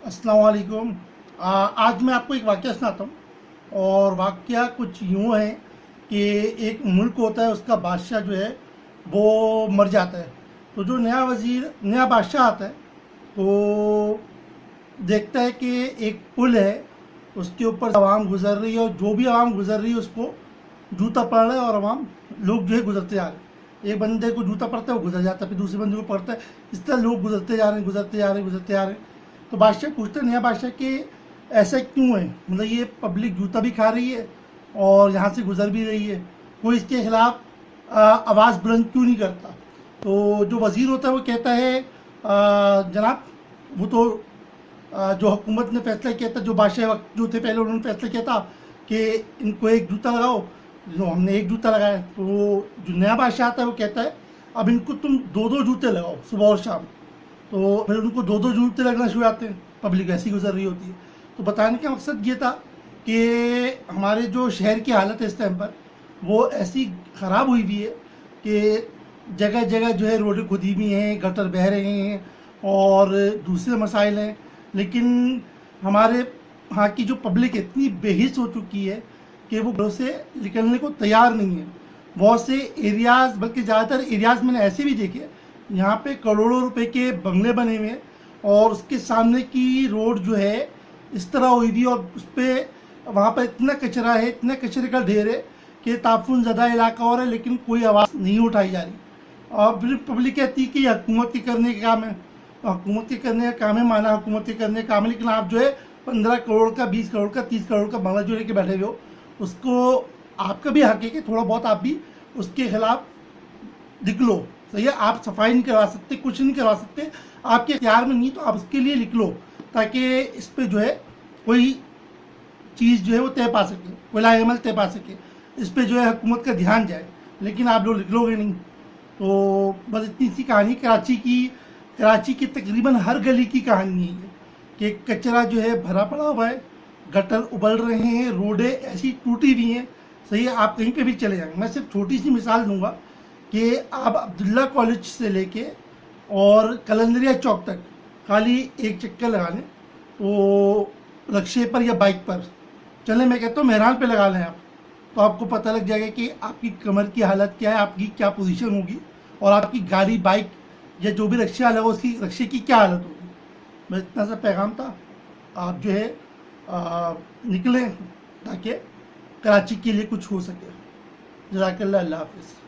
अस्सलाम वालेकुम। आज मैं आपको एक वाक़या सुनाता हूँ। और वाक़या कुछ यूँ है कि एक मुल्क होता है, उसका बादशाह जो है वो मर जाता है। तो जो नया बादशाह आता है, तो देखता है कि एक पुल है, उसके ऊपर आवाम गुजर रही है, और जो भी आवाम गुजर रही है उसको जूता पड़ रहा है, और आवाम लोग जो है गुजरते जा रहे हैं। एक बंदे को जूता पड़ता है, वो गुजर जाता है, फिर दूसरे बंदे को पड़ता है। इस तरह लोग गुजरते जा रहे हैं, गुजरते जा रहे हैं, गुजरते जा रहे हैं। तो बादशाह पूछते हैं नया बादशाह कि ऐसा क्यों है, मतलब ये पब्लिक जूता भी खा रही है और यहाँ से गुजर भी रही है, कोई इसके खिलाफ आवाज़ बुलंद क्यों नहीं करता। तो जो वज़ीर होता है वो कहता है जनाब, वो तो जो हुकूमत ने फैसला किया था, जो बादशाह वक्त जो थे पहले, उन्होंने फैसला किया था कि इनको एक जूता लगाओ। जो हमने एक जूता लगाया, तो जो नया बादशाह आता है वो कहता है अब इनको तुम दो दो जूते लगाओ सुबह और शाम। तो फिर उनको दो दो जूते लगना शुरू आते हैं, पब्लिक ऐसी गुजर रही होती है। तो बताने का मकसद ये था कि हमारे जो शहर की हालत है इस टाइम पर, वो ऐसी ख़राब हुई हुई है कि जगह जगह जो है रोडें खुदी हुई हैं, गटर बह रहे हैं और दूसरे मसाइल हैं। लेकिन हमारे यहाँ की जो पब्लिक इतनी बेहिस हो चुकी है कि वो घरों से निकलने को तैयार नहीं है। बहुत से एरियाज़, बल्कि ज़्यादातर एरियाज़ मैंने ऐसे भी देखे यहाँ पे करोड़ों रुपए के बंगले बने हुए हैं, और उसके सामने की रोड जो है इस तरह हुई थी, और उस पर वहाँ पर इतना कचरा है, इतना कचरे का ढेर है कि ताफुन ज़्यादा इलाका और है, लेकिन कोई आवाज़ नहीं उठाई जा रही। और फिर पब्लिक कहती है कि हुकूमत के करने का काम है। तो हुकूमत के करने का काम है, माना हुकूमत के करने का काम है, लेकिन आप जो है 15 करोड़ का, 20 करोड़ का, 30 करोड़ का बंगला जो लेके बैठे हुए हो, उसको आपका भी हक है कि थोड़ा बहुत आप भी उसके खिलाफ निकलो। सही है, आप सफाई नहीं करवा सकते, कुछ नहीं करवा सकते, आपके इख्तियार में नहीं, तो आप उसके लिए लिख लो, ताकि इस पे जो है कोई चीज़ जो है वो तय पा सके, कोई लाएमल तय पा सके, इस पे जो है हुकूमत का ध्यान जाए। लेकिन आप लोग लिख लोगे नहीं। तो बस इतनी सी कहानी कराची की तकरीबन हर गली की कहानी है कि कचरा जो है भरा पड़ा हुआ है, गटर उबल रहे हैं, रोडें ऐसी टूटी हुई हैं। सही है, आप कहीं पे भी चले जाएंगे। मैं सिर्फ छोटी सी मिसाल दूंगा कि आप अब्दुल्ला कॉलेज से लेके और कलंदरिया चौक तक खाली एक चक्कर लगाने, तो रक्शे पर या बाइक पर चलें, मैं कहता हूँ मेहरान पे लगा लें आप, तो आपको पता लग जाएगा कि आपकी कमर की हालत क्या है, आपकी क्या पोजीशन होगी, और आपकी गाड़ी, बाइक या जो भी रक्शा लगा उसकी रक्शे की क्या हालत होगी। बस इतना सा पैगाम था। आप जो है निकलें ताकि कराची के लिए कुछ हो सके। जज़ाकल्लाह, अल्लाह हाफ़िज़।